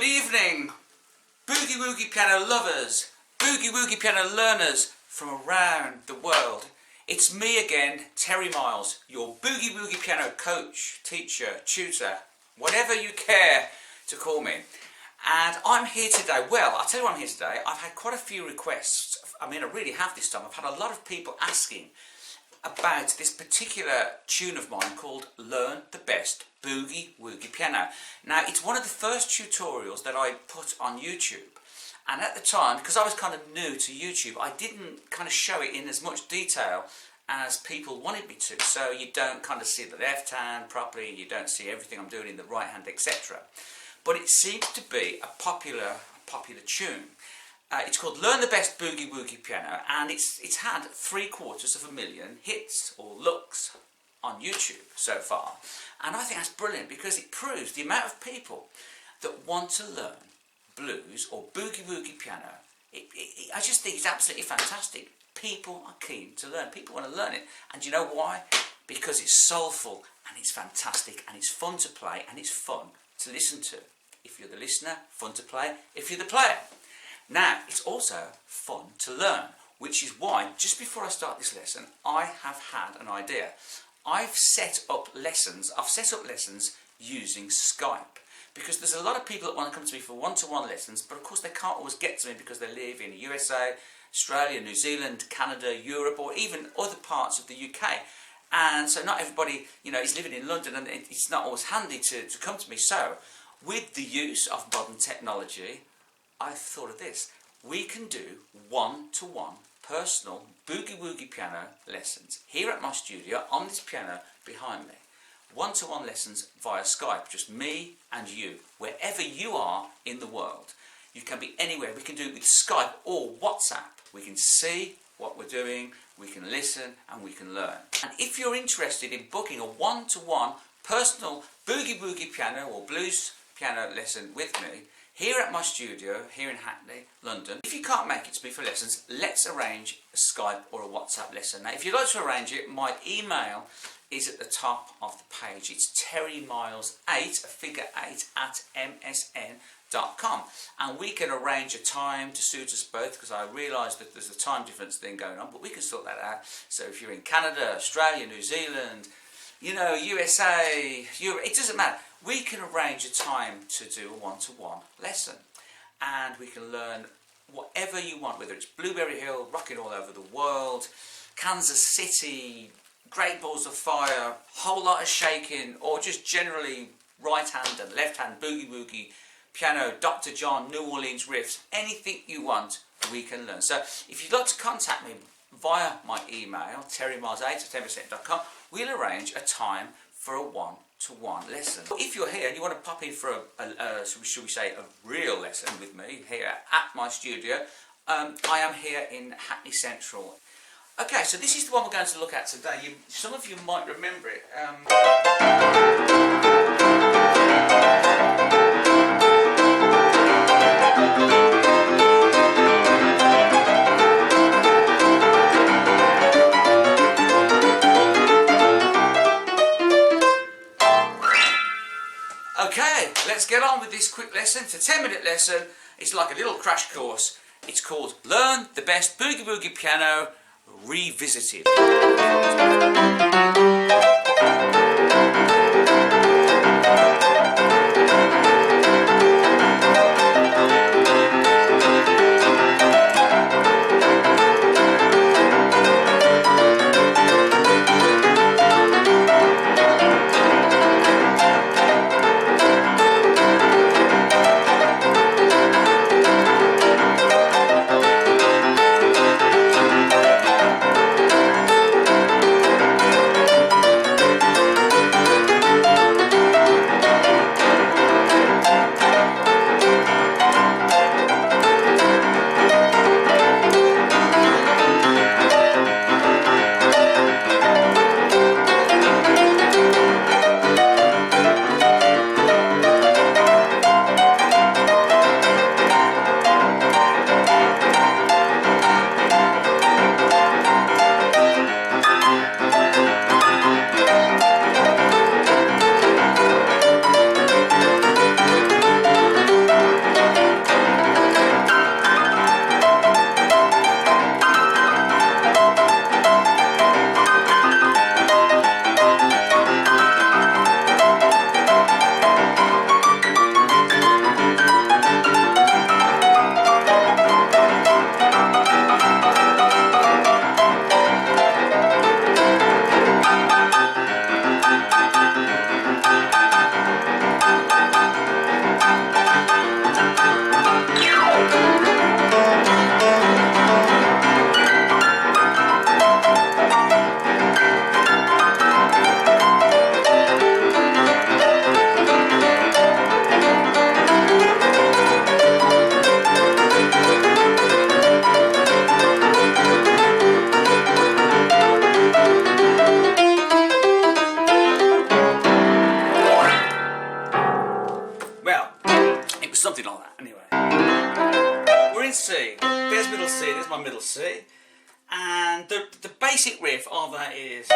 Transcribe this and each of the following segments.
evening, Boogie Woogie piano lovers, Boogie Woogie piano learners from around the world. It's me again, Terry Miles, your Boogie Woogie piano coach, teacher, tutor, whatever you care to call me. And I'm here today. Well, I'll tell you why I'm here today. I've had quite a few requests. I mean, I really have this time. I've had a lot of people asking about this particular tune of mine called Learn the Best Boogie Woogie Piano. Now, it's one of the first tutorials that I put on YouTube. And at the time, because I was kind of new to YouTube, I didn't kind of show it in as much detail as people wanted me to. So you don't kind of see the left hand properly, you don't see everything I'm doing in the right hand, etc. But it seems to be a popular tune. It's called Learn the Best Boogie Woogie Piano, and it's had 750,000 hits or looks on YouTube so far. And I think that's brilliant because it proves the amount of people that want to learn blues or boogie woogie piano. I just think it's absolutely fantastic. People are keen to learn. People want to learn it. And you know why? Because it's soulful and it's fantastic and it's fun to play and it's fun to listen to. If you're the listener, fun to play. If you're the player. Now, it's also fun to learn, which is why, just before I start this lesson, I have had an idea. I've set up lessons using Skype, because there's a lot of people that want to come to me for one-to-one lessons, but of course they can't always get to me because they live in the USA, Australia, New Zealand, Canada, Europe, or even other parts of the UK. And so not everybody, is living in London, and it's not always handy to come to me. So, with the use of modern technology, I've thought of this. We can do one-to-one personal boogie woogie piano lessons here at my studio on this piano behind me. One-to-one lessons via Skype, just me and you, wherever you are in the world. You can be anywhere. We can do it with Skype or WhatsApp. We can see what we're doing, we can listen, and we can learn. And if you're interested in booking a one-to-one personal boogie woogie piano or blues piano lesson with me, here at my studio, here in Hackney, London. If you can't make it to me for lessons, let's arrange a Skype or a WhatsApp lesson. Now, if you'd like to arrange it, my email is at the top of the page. It's terrymiles8, a figure 8, at msn.com. And we can arrange a time to suit us both, because I realise that there's a time difference thing going on, but we can sort that out. So if you're in Canada, Australia, New Zealand, USA, Europe, it doesn't matter. We can arrange a time to do a one-to-one lesson, and we can learn whatever you want, whether it's Blueberry Hill, rocking all over the world, Kansas City, Great Balls of Fire, whole lot of shaking, or just generally right hand and left hand boogie woogie, piano, Dr. John, New Orleans riffs, anything you want, we can learn. So if you'd like to contact me via my email, terrymiles8@msn.com, we'll arrange a time for a one-to-one lesson. If you're here and you want to pop in for should we say, a real lesson with me here at my studio, I am here in Hackney Central. Okay, so this is the one we're going to look at today. Some of you might remember it. Okay, let's get on with this quick lesson. It's a 10-minute lesson. It's like a little crash course. It's called Learn the Best Boogie Woogie Piano Revisited. something like that. Anyway, we're in C. There's middle C. There's my middle C, and the basic riff of that is.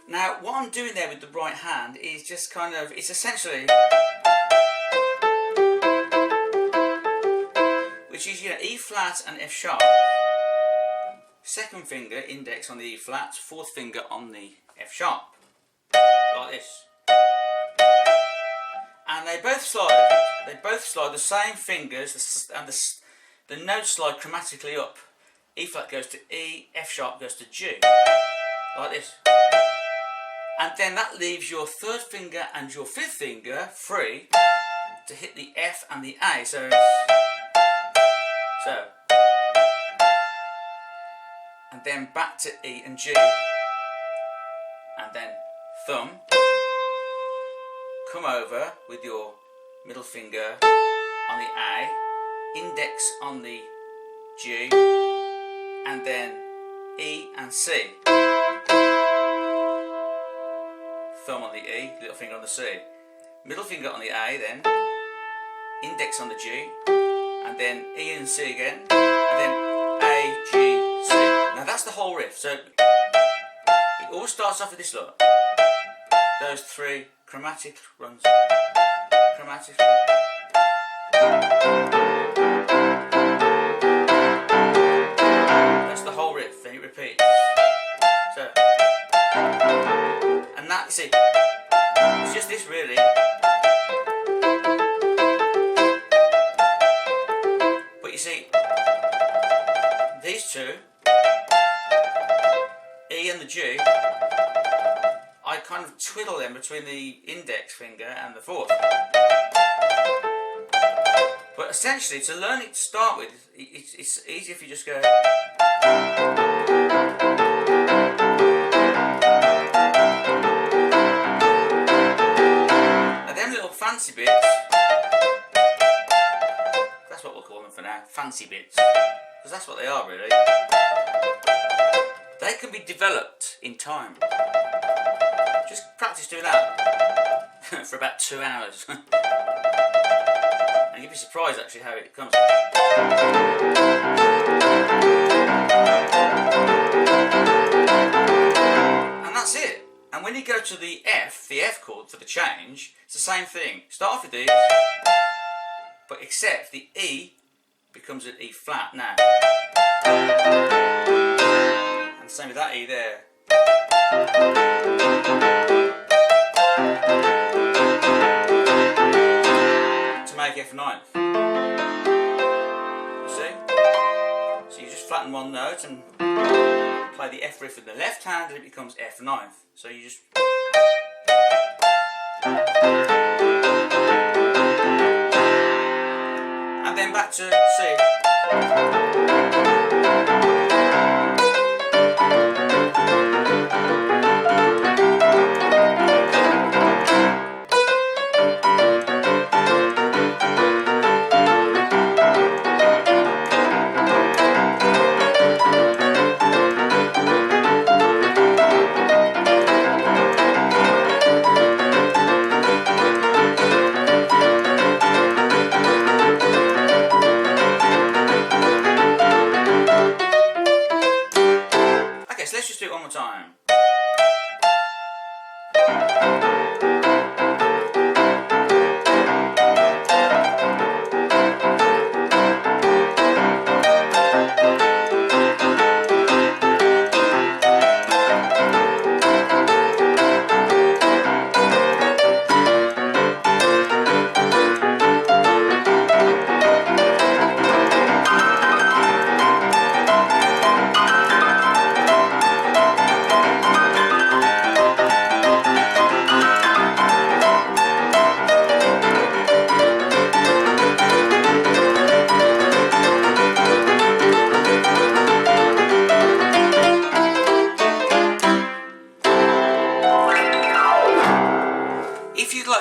Now, what I'm doing there with the right hand is just kind of, it's essentially, which is, E flat and F sharp. Second finger, index on the E flat, fourth finger on the F sharp. Like this. And they both slide the same fingers, and the notes slide chromatically up. E flat goes to E, F sharp goes to G. Like this. And then that leaves your third finger and your fifth finger free to hit the F and the A. So, and then back to E and G, and then thumb, come over with your middle finger on the A, index on the G, and then E and C. Thumb on the E, little finger on the C. Middle finger on the A then, index on the G, and then E and C again, and then A, G, C. Now that's the whole riff. So it all starts off with this look. Those three chromatic runs. Chromatic. That's the whole riff, then it repeats. So, and that, you see, it's just this really. But you see, these two, E and the G, I kind of twiddle them between the index finger and the fourth. But essentially, to learn it to start with, it's easy if you just go. Now them little fancy bits, that's what we'll call them for now, fancy bits, because that's what they are really. They can be developed in time. Just practice doing that for about 2 hours. And you'd be surprised actually how it comes. And that's it. And when you go to the F chord for the change, it's the same thing. Start off with these, but except the E becomes an E flat now. And same with that E there. To make F ninth. You see? So you just flatten one note and play the F riff with the left hand and it becomes F ninth. So you just. And then back to C. Let's just do it one more time.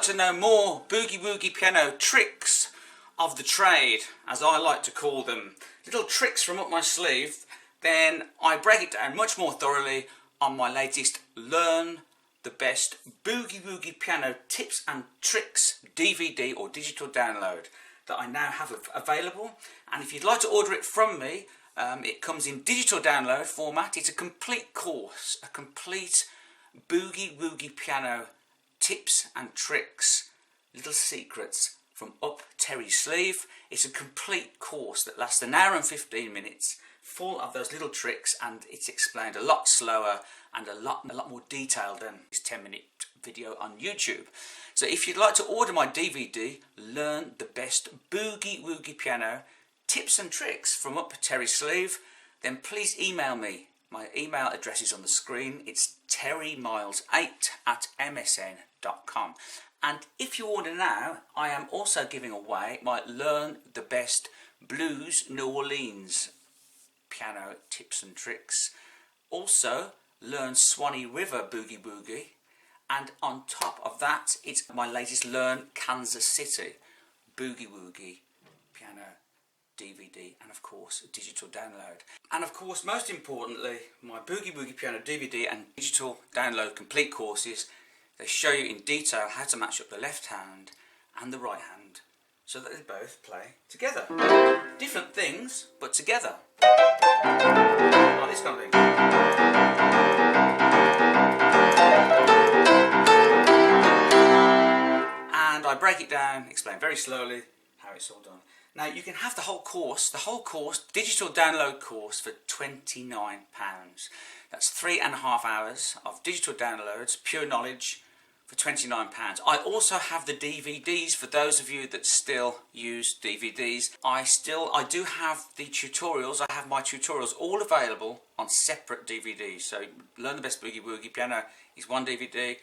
To know more Boogie Woogie piano tricks of the trade, as I like to call them, little tricks from up my sleeve, then I break it down much more thoroughly on my latest Learn, the best Boogie Woogie piano tips and tricks DVD or digital download that I now have available. And if you'd like to order it from me, it comes in digital download format. It's a complete course, a complete Boogie Woogie piano tips and tricks, little secrets from up Terry's sleeve. It's a complete course that lasts an hour and 15 minutes, full of those little tricks, and it's explained a lot slower and a lot more detailed than this 10-minute video on YouTube. So if you'd like to order my DVD, Learn the Best Boogie Woogie Piano Tips and Tricks from Up Terry's Sleeve, then please email me. My email address is on the screen. It's terrymiles8@msn.com. And if you order now, I am also giving away my Learn the Best Blues New Orleans piano tips and tricks. Also, Learn Swanee River Boogie Woogie. And on top of that, it's my latest Learn Kansas City Boogie Woogie piano DVD, and of course, a digital download. And of course, most importantly, my Boogie Woogie piano DVD and digital download complete courses. They show you in detail how to match up the left hand and the right hand so that they both play together. Different things, but together. Like this kind of thing. And I break it down, explain very slowly how it's all done. Now you can have the whole course, digital download course for £29. That's 3.5 hours of digital downloads, pure knowledge, for £29. I also have the DVDs for those of you that still use DVDs. I do have the tutorials. I have my tutorials all available on separate DVDs. So Learn the Best Boogie Woogie Piano is one DVD,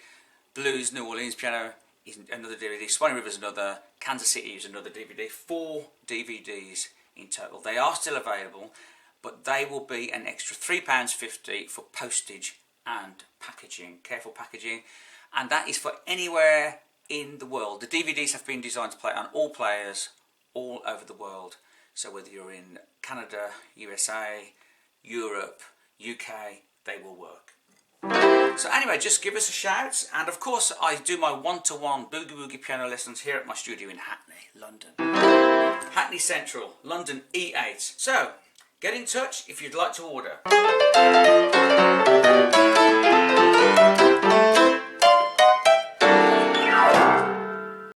Blues New Orleans Piano is another DVD, Swanee River is another, Kansas City is another DVD. 4 DVDs in total. They are still available, but they will be an extra £3.50 for postage and packaging, careful packaging, and that is for anywhere in the world. The DVDs have been designed to play on all players all over the world, so whether you're in Canada, USA, Europe, UK, they will work. So anyway, just give us a shout, and of course I do my one-to-one Boogie Woogie piano lessons here at my studio in Hackney, London. Hackney Central, London E8. So, get in touch if you'd like to order.